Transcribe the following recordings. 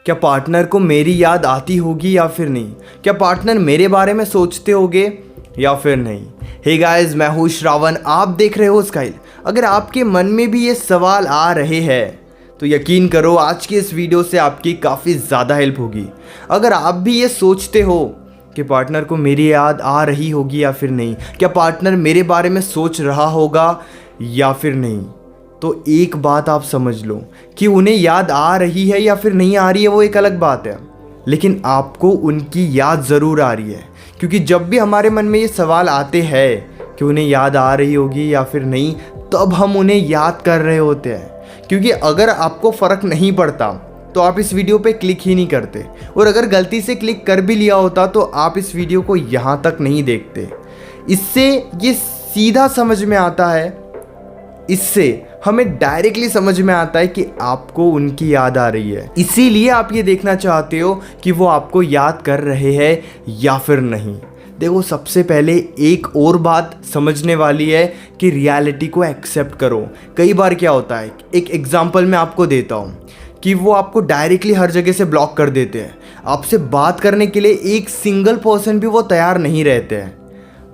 क्या पार्टनर को मेरी याद आती होगी या फिर नहीं? क्या पार्टनर मेरे बारे में सोचते होंगे या फिर नहीं? हे गाइस, मैं हूँ श्रावण, आप देख रहे हो स्काइल। अगर आपके मन में भी ये सवाल आ रहे हैं तो यकीन करो आज की इस वीडियो से आपकी काफ़ी ज़्यादा हेल्प होगी। अगर आप भी ये सोचते हो कि पार्टनर को मेरी याद आ रही होगी या फिर नहीं, क्या पार्टनर मेरे बारे में सोच रहा होगा या फिर नहीं, तो एक बात आप समझ लो कि उन्हें याद आ रही है या फिर नहीं आ रही है वो एक अलग बात है, लेकिन आपको उनकी याद ज़रूर आ रही है। क्योंकि जब भी हमारे मन में ये सवाल आते हैं कि उन्हें याद आ रही होगी या फिर नहीं, तब हम उन्हें याद कर रहे होते हैं। क्योंकि अगर आपको फ़र्क नहीं पड़ता तो आप इस वीडियो पे क्लिक ही नहीं करते, और अगर गलती से क्लिक कर भी लिया होता तो आप इस वीडियो को यहाँ तक नहीं देखते। इससे ये सीधा समझ में आता है, इससे हमें डायरेक्टली समझ में आता है कि आपको उनकी याद आ रही है। इसीलिए आप ये देखना चाहते हो कि वो आपको याद कर रहे हैं या फिर नहीं। देखो, सबसे पहले एक और बात समझने वाली है कि रियलिटी को एक्सेप्ट करो। कई बार क्या होता है, एक एग्जांपल मैं आपको देता हूँ कि वो आपको डायरेक्टली हर जगह से ब्लॉक कर देते हैं। आपसे बात करने के लिए एक सिंगल पर्सन भी वो तैयार नहीं रहते हैं।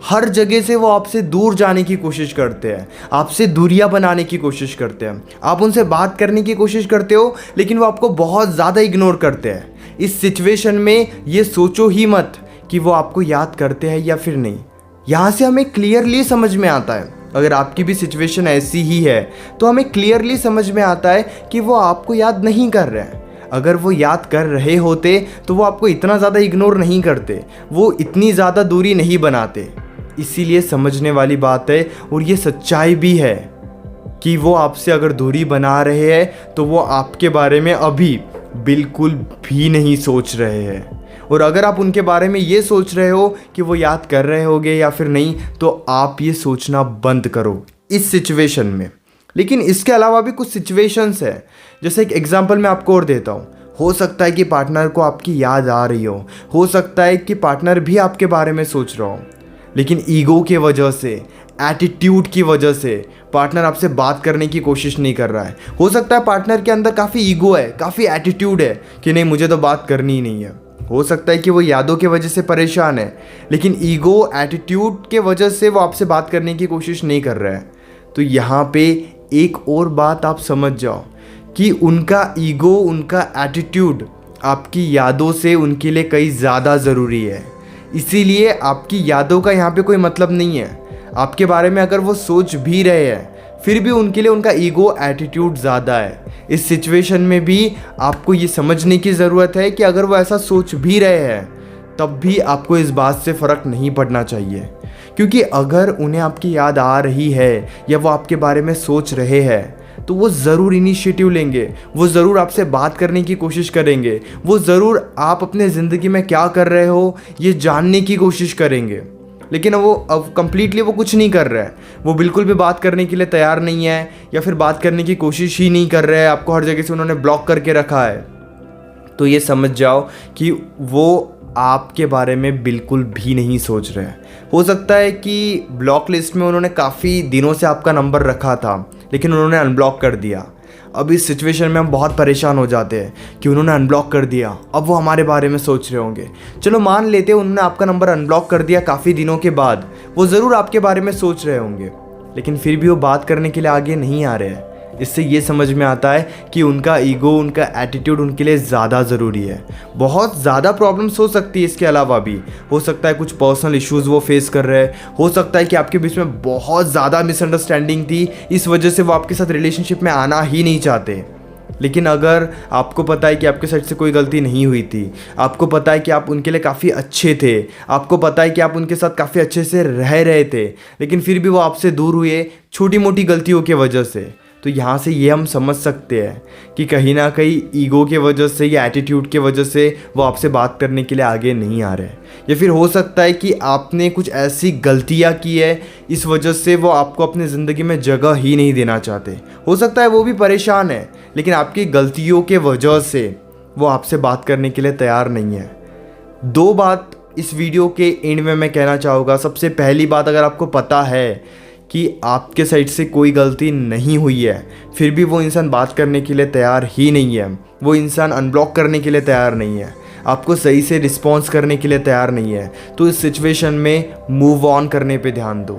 हर जगह से वो आपसे दूर जाने की कोशिश करते हैं, आपसे दूरियां बनाने की कोशिश करते हैं। आप उनसे बात करने की कोशिश करते हो लेकिन वो आपको बहुत ज़्यादा इग्नोर करते हैं। इस सिचुएशन में ये सोचो ही मत कि वो आपको याद करते हैं या फिर नहीं। यहाँ से हमें क्लियरली समझ में आता है, अगर आपकी भी सिचुएशन ऐसी ही है तो हमें क्लियरली समझ में आता है कि वो आपको याद नहीं कर रहे हैं। अगर वो याद कर रहे होते तो वो आपको इतना ज़्यादा इग्नोर नहीं करते, वो इतनी ज़्यादा दूरी नहीं बनाते। इसीलिए समझने वाली बात है, और ये सच्चाई भी है कि वो आपसे अगर दूरी बना रहे हैं तो वो आपके बारे में अभी बिल्कुल भी नहीं सोच रहे हैं। और अगर आप उनके बारे में ये सोच रहे हो कि वो याद कर रहे होंगे या फिर नहीं, तो आप ये सोचना बंद करो इस सिचुएशन में। लेकिन इसके अलावा भी कुछ सिचुएशंस है, जैसे एक एग्जांपल मैं आपको और देता हूँ। हो सकता है कि पार्टनर को आपकी याद आ रही हो सकता है कि पार्टनर भी आपके बारे में सोच रहा हो, लेकिन ईगो के वजह से, एटीट्यूड की वजह से पार्टनर आपसे बात करने की कोशिश नहीं कर रहा है। हो सकता है पार्टनर के अंदर काफ़ी ईगो है, काफ़ी एटीट्यूड है कि नहीं, मुझे तो बात करनी ही नहीं है। हो सकता है कि वो यादों के वजह से परेशान है, लेकिन ईगो, एटीट्यूड के वजह से वो आपसे बात करने की कोशिश नहीं कर रहा है। तो यहाँ पे एक और बात आप समझ जाओ कि उनका ईगो, उनका एटीट्यूड आपकी यादों से उनके लिए कहीं ज़्यादा ज़रूरी है। इसीलिए आपकी यादों का यहाँ पे कोई मतलब नहीं है। आपके बारे में अगर वो सोच भी रहे हैं फिर भी उनके लिए उनका ईगो, एटीट्यूड ज़्यादा है। इस सिचुएशन में भी आपको ये समझने की ज़रूरत है कि अगर वो ऐसा सोच भी रहे हैं तब भी आपको इस बात से फ़र्क नहीं पड़ना चाहिए। क्योंकि अगर उन्हें आपकी याद आ रही है या वो आपके बारे में सोच रहे हैं तो वो ज़रूर इनिशिएटिव लेंगे, वो ज़रूर आपसे बात करने की कोशिश करेंगे, वो ज़रूर आप अपने ज़िंदगी में क्या कर रहे हो ये जानने की कोशिश करेंगे। लेकिन वो अब कम्प्लीटली वो कुछ नहीं कर रहा है, वो बिल्कुल भी बात करने के लिए तैयार नहीं है या फिर बात करने की कोशिश ही नहीं कर रहे हैं, आपको हर जगह से उन्होंने ब्लॉक करके रखा है। तो ये समझ जाओ कि वो आपके बारे में बिल्कुल भी नहीं सोच रहे हैं। हो सकता है कि ब्लॉक लिस्ट में उन्होंने काफ़ी दिनों से आपका नंबर रखा था लेकिन उन्होंने अनब्लॉक कर दिया। अब इस सिचुएशन में हम बहुत परेशान हो जाते हैं कि उन्होंने अनब्लॉक कर दिया, अब वो हमारे बारे में सोच रहे होंगे। चलो मान लेते हैं उन्होंने आपका नंबर अनब्लॉक कर दिया, काफ़ी दिनों के बाद वो ज़रूर आपके बारे में सोच रहे होंगे, लेकिन फिर भी वो बात करने के लिए आगे नहीं आ रहे हैं। इससे ये समझ में आता है कि उनका ईगो, उनका एटीट्यूड उनके लिए ज़्यादा ज़रूरी है। बहुत ज़्यादा प्रॉब्लम्स हो सकती है इसके अलावा भी। हो सकता है कुछ पर्सनल इश्यूज़ वो फेस कर रहे हैं, हो सकता है कि आपके बीच में बहुत ज़्यादा मिसअंडरस्टैंडिंग थी, इस वजह से वो आपके साथ रिलेशनशिप में आना ही नहीं चाहते। लेकिन अगर आपको पता है कि आपके साइड से कोई गलती नहीं हुई थी, आपको पता है कि आप उनके लिए काफ़ी अच्छे थे, आपको पता है कि आप उनके साथ काफ़ी अच्छे से रह रहे थे, लेकिन फिर भी वो आपसे दूर हुए छोटी मोटी गलतियों की वजह से, तो यहाँ से ये हम समझ सकते हैं कि कहीं ना कहीं ईगो के वजह से या एटीट्यूड के वजह से वो आपसे बात करने के लिए आगे नहीं आ रहे। या फिर हो सकता है कि आपने कुछ ऐसी गलतियाँ की है, इस वजह से वो आपको अपनी ज़िंदगी में जगह ही नहीं देना चाहते। हो सकता है वो भी परेशान है, लेकिन आपकी गलतियों के वजह से वो आपसे बात करने के लिए तैयार नहीं है। दो बात इस वीडियो के एंड में मैं कहना चाहूँगा। सबसे पहली बात, अगर आपको पता है कि आपके साइड से कोई गलती नहीं हुई है, फिर भी वो इंसान बात करने के लिए तैयार ही नहीं है, वो इंसान अनब्लॉक करने के लिए तैयार नहीं है, आपको सही से रिस्पॉन्स करने के लिए तैयार नहीं है, तो इस सिचुएशन में मूव ऑन करने पे ध्यान दो।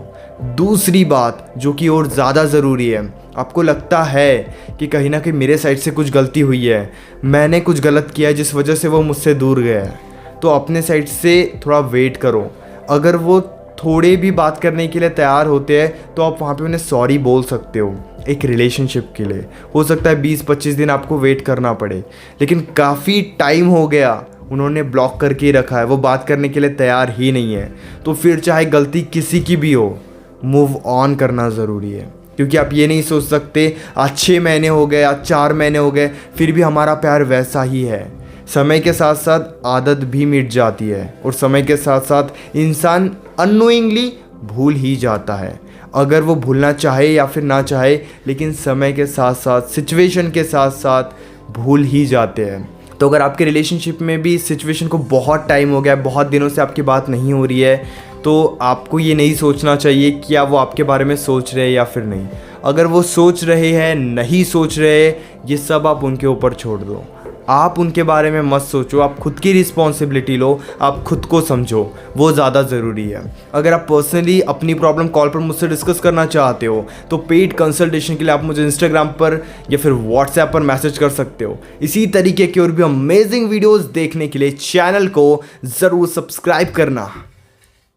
दूसरी बात जो कि और ज़्यादा ज़रूरी है, आपको लगता है कि कहीं ना कहीं मेरे साइड से कुछ गलती हुई है, मैंने कुछ गलत किया है जिस वजह से वो मुझसे दूर गया है, तो अपने साइड से थोड़ा वेट करो। अगर वो थोड़े भी बात करने के लिए तैयार होते हैं तो आप वहाँ पे उन्हें सॉरी बोल सकते हो। एक रिलेशनशिप के लिए हो सकता है 20-25 दिन आपको वेट करना पड़े, लेकिन काफ़ी टाइम हो गया, उन्होंने ब्लॉक करके ही रखा है, वो बात करने के लिए तैयार ही नहीं है, तो फिर चाहे गलती किसी की भी हो, मूव ऑन करना ज़रूरी है। क्योंकि आप ये नहीं सोच सकते आज 6 महीने हो गए, आज 4 महीने हो गए, फिर भी हमारा प्यार वैसा ही है। समय के साथ साथ आदत भी मिट जाती है और समय के साथ साथ इंसान अननोइंगली भूल ही जाता है, अगर वो भूलना चाहे या फिर ना चाहे, लेकिन समय के साथ साथ सिचुएशन के साथ साथ भूल ही जाते हैं। तो अगर आपके रिलेशनशिप में भी इस सिचुएशन को बहुत टाइम हो गया, बहुत दिनों से आपकी बात नहीं हो रही है, तो आपको ये नहीं सोचना चाहिए कि क्या वो आपके बारे में सोच रहे हैं या फिर नहीं। अगर वो सोच रहे हैं, नहीं सोच रहे, ये सब आप उनके ऊपर छोड़ दो, आप उनके बारे में मत सोचो, आप खुद की रिस्पॉन्सिबिलिटी लो, आप खुद को समझो, वो ज़्यादा ज़रूरी है। अगर आप पर्सनली अपनी प्रॉब्लम कॉल पर मुझसे डिस्कस करना चाहते हो तो पेड कंसल्टेशन के लिए आप मुझे इंस्टाग्राम पर या फिर व्हाट्सएप पर मैसेज कर सकते हो। इसी तरीके की और भी अमेजिंग वीडियोज़ देखने के लिए चैनल को ज़रूर सब्सक्राइब करना।